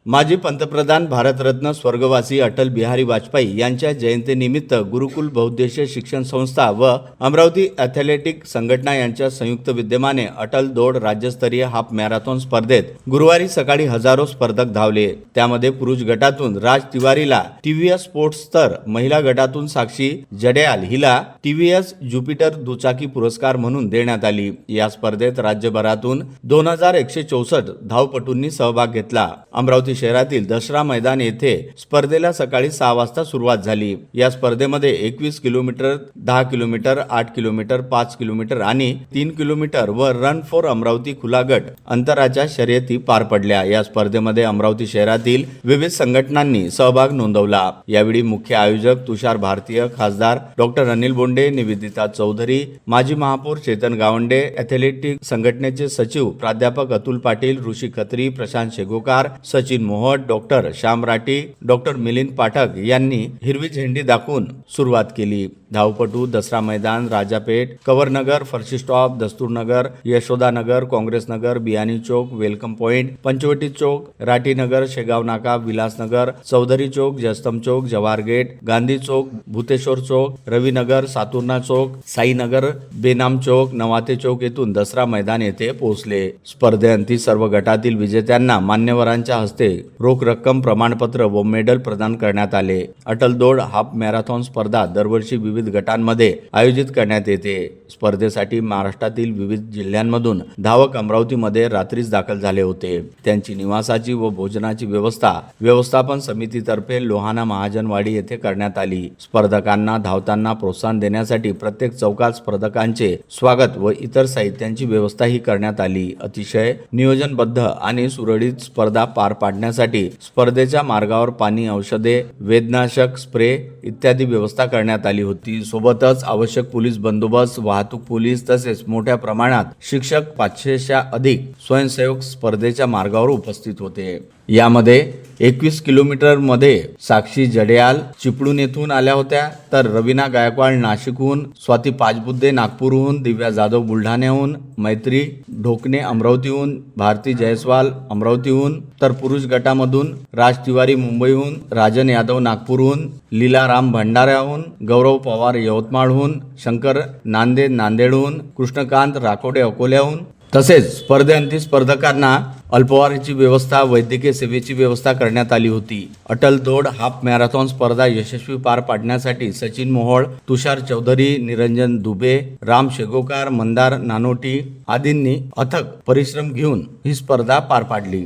माजी पंतप्रधान भारतरत्न स्वर्गवासी अटल बिहारी वाजपेयी यांच्या जयंतीनिमित्त गुरुकुल बहुउद्देशीय शिक्षण संस्था व अमरावती ॲथलेटिक संघटना यांच्या संयुक्त विद्यमाने अटल दौड राज्यस्तरीय हाफ मॅरेथॉन स्पर्धेत गुरुवारी सकाळी हजारो स्पर्धक धावले। त्यामध्ये पुरुष गटातून राज तिवारीला टीव्हीएस स्पोर्ट्स तर महिला गटातून साक्षी जडेयाल हिला टीव्हीएस ज्युपिटर दुचाकी पुरस्कार म्हणून देण्यात आली। या स्पर्धेत राज्यभरातून 2164 धावपटूंनी सहभाग घेतला। अमरावती शहरातील दसरा मैदान येथे स्पर्धेला सकाळी 6 वाजता सुरुवात झाली। या स्पर्धेमध्ये 21 किलोमीटर, 10 किलोमीटर, 8 किलोमीटर, 5 किलोमीटर आणि 3 किलोमीटर व रन फॉर अमरावती खुला गट अंतराच्या शर्यती पार पडल्या। या स्पर्धेमध्ये अमरावती शहरातील विविध संघटनांनी सहभाग नोंदवला। यावेळी मुख्य आयोजक तुषार भारतीय, खासदार डॉक्टर अनिल बोंडे, निवेदिता चौधरी, माजी महापौर चेतन गावंडे, ॲथलेटिक संघटनेचे सचिव प्राध्यापक अतुल पाटील, ऋषी खत्री, प्रशांत शेगोकार, सचिन मोहट, डॉक्टर श्याम राठी, डॉक्टर मिलिंद पाठक यांनी हिरवी झेंडी दाखवून सुरुवात केली। धावपटू दसरा मैदान, राजापेठ, कवरनगर, फरशी स्टॉप, दस्तूरनगर, यशोदानगर, काँग्रेस नगर, बियानी चौक, वेलकम पॉइंट, पंचवटी चौक, राठीनगर, शेगाव नाका, विलासनगर, चौधरी चौक, जयस्तंभ चौक, जवाहर गेट, गांधी चौक, भूतेश्वर चौक, रविनगर, सातुर्णा चौक, साईनगर, बेनाम चौक, नवाते चौक येथून दसरा मैदान येथे पोहोचले। स्पर्धेअंती सर्व गटातील विजेत्यांना मान्यवरांच्या हस्ते रोख रक्कम, प्रमाणपत्र व मेडल प्रदान करण्यात आले। अटल दौड हाफ मॅरेथॉन स्पर्धा दरवर्षी विविध गटांमध्ये आयोजित करण्यात येते। स्पर्धेसाठी महाराष्ट्रातील विविध जिल्ह्यांमधून धावक अमरावतीमध्ये रात्रीच दाखल झाले होते। त्यांची निवासाची व भोजनाची व्यवस्थापन समितीतर्फे लोहाना महाजनवाडी येथे करण्यात आली। स्पर्धकांना धावताना प्रोत्साहन देण्यासाठी प्रत्येक चौकात स्पर्धकांचे स्वागत व इतर साहित्यांची व्यवस्थाही करण्यात आली। अतिशय नियोजनबद्ध आणि सुरळीत स्पर्धा पार पाडण्यासाठी स्पर्धेच्या मार्गावर पाणी, औषधे, वेदनाशक स्प्रे इत्यादी व्यवस्था करण्यात आली होती। सोबतच आवश्यक पोलीस बंदोबस्त, वाहतूक पोलीस तसेच मोठ्या प्रमाणात शिक्षक, 500च्या अधिक स्वयंसेवक स्पर्धेच्या मार्गावर उपस्थित होते। यामध्ये 21 किलोमीटर मध्ये साक्षी जडेयाल चिपळूण येथून आल्या होत्या, तर रवीना गायकवाड नाशिकहून, स्वाती पाचबुद्धे नागपूरहून, दिव्या जाधव बुलढाण्याहून, मैत्री ढोकणे अमरावतीहून, भारती जयस्वाल अमरावतीहून, तर पुरुष गटामधून राज तिवारी मुंबईहून, राजन यादव नागपूरहून, लीला राम भंडाऱ्याहून, गौरव पवार यवतमाळहून, शंकर नांदेड नांदेडहून, कृष्णकांत राकोडे अकोल्याहून, तसेच स्पर्धेअंती स्पर्धकांना अल्पवारीची व्यवस्था, वैद्यकीय सेवेची व्यवस्था करण्यात आली होती। अटल दौड हाफ मॅरेथॉन स्पर्धा यशस्वी पार पाडण्यासाठी सचिन मोहोळ, तुषार चौधरी, निरंजन दुबे, राम शेगोकार, मंदार नानोटी आदींनी अथक परिश्रम घेऊन ही स्पर्धा पार पाडली।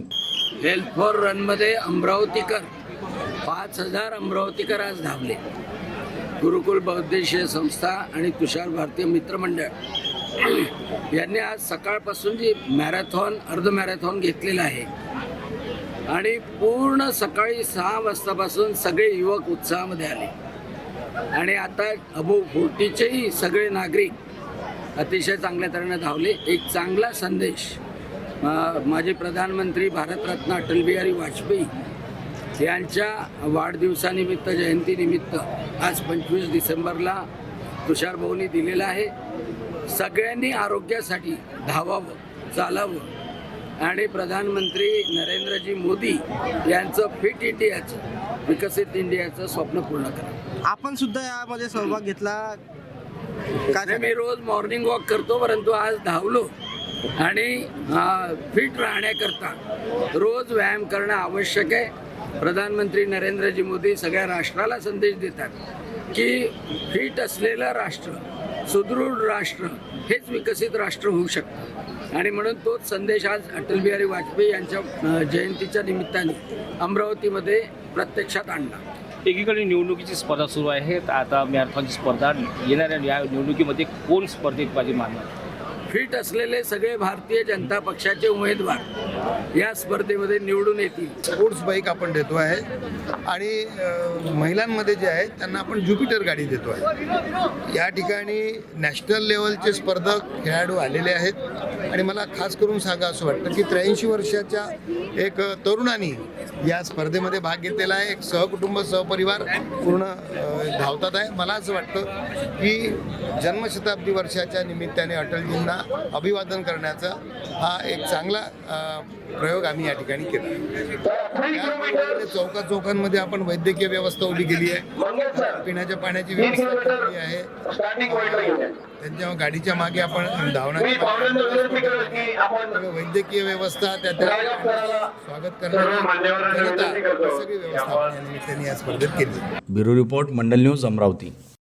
हेल्थ फॉर रन मध्ये अमरावतीकर 5000 अमरावतीकर आज धावले। गुरुकुल बहुउद्देशीय संस्था आणि तुषार भारतीय मित्रमंडळ यांनी आज सकाळपासून जी मॅरेथॉन, अर्ध मॅरेथॉन घेतलेला आहे आणि पूर्ण सकाळी 6 वाजतापासून सगळे युवक उत्साहामध्ये आले आणि आता अबोव 40चेही सगळे नागरिक अतिशय चांगल्या तऱ्हेने धावले। एक चांगला संदेश माजी प्रधानमंत्री भारतरत्न अटल बिहारी वाजपेयी यांच्या वाढदिवसानिमित्त, जयंतीनिमित्त आज 25 डिसेंबरला तुषार भाऊंनी दिलेला आहे। सगळ्यांनी आरोग्यासाठी धावावं, चालावं आणि प्रधानमंत्री नरेंद्रजी मोदी यांचं फिट इंडियाचं, विकसित इंडियाचं स्वप्न पूर्ण करा। आपण सुद्धा यामध्ये सहभाग घेतला का? मी रोज मॉर्निंग वॉक करतो, परंतु आज धावलो आणि फिट राहण्याकरता रोज व्यायाम करणं आवश्यक आहे। प्रधानमंत्री नरेंद्रजी मोदी सगळ्या राष्ट्राला संदेश देतात की फिट असलेलं राष्ट्र, सुदृढ राष्ट्र हेच विकसित राष्ट्र होऊ शकतं आणि म्हणून तोच संदेश आज अटल बिहारी वाजपेयी यांच्या जयंतीच्या निमित्ताने अमरावतीमध्ये प्रत्यक्षात आणला। एकीकडे निवडणुकीची स्पर्धा सुरू आहे, आता मॅरेथॉनची स्पर्धा येणाऱ्या या निवडणुकीमध्ये कोण स्पर्धेत बाजी मारणार? फिट असलेले सगळे भारतीय जनता पक्षाचे उमेदवार या स्पर्धेमध्ये निवडून येतील। स्पोर्ट्स बाईक आपण देतो आहे आणि महिलांमध्ये जे आहे त्यांना आपण ज्युपिटर गाडी देतो आहे। या ठिकाणी नॅशनल लेवलचे स्पर्धक, खेळाडू आलेले आहेत आणि मला खास करून सांगा असं वाटतं की 83 वर्षाच्या एक तरुणांनी या स्पर्धेमध्ये भाग घेतलेला आहे। एक सहकुटुंब, सहपरिवार पूर्ण धावतात आहे। मला असं वाटतं की जन्मशताब्दी वर्षाच्या निमित्ताने अटलजींना अभिवादन करण्याचा हा एक चांगला प्रयोग आम्ही या ठिकाणी केला. त्याचबरोबर चौकांमध्ये आपण वैद्यकीय व्यवस्था उभी केली आहे, पिण्याच्या पाण्याची व्यवस्था केली आहे, त्यांच्या गाडीच्या मागे आपण धावण्याची वैद्यकीय व्यवस्था, त्या स्वागत करण्याची जनता, सगळी व्यवस्था आपण या निमित्ताने या स्पर्धेत केली. ब्युरो रिपोर्ट, मंडल न्यूज, अमरावती.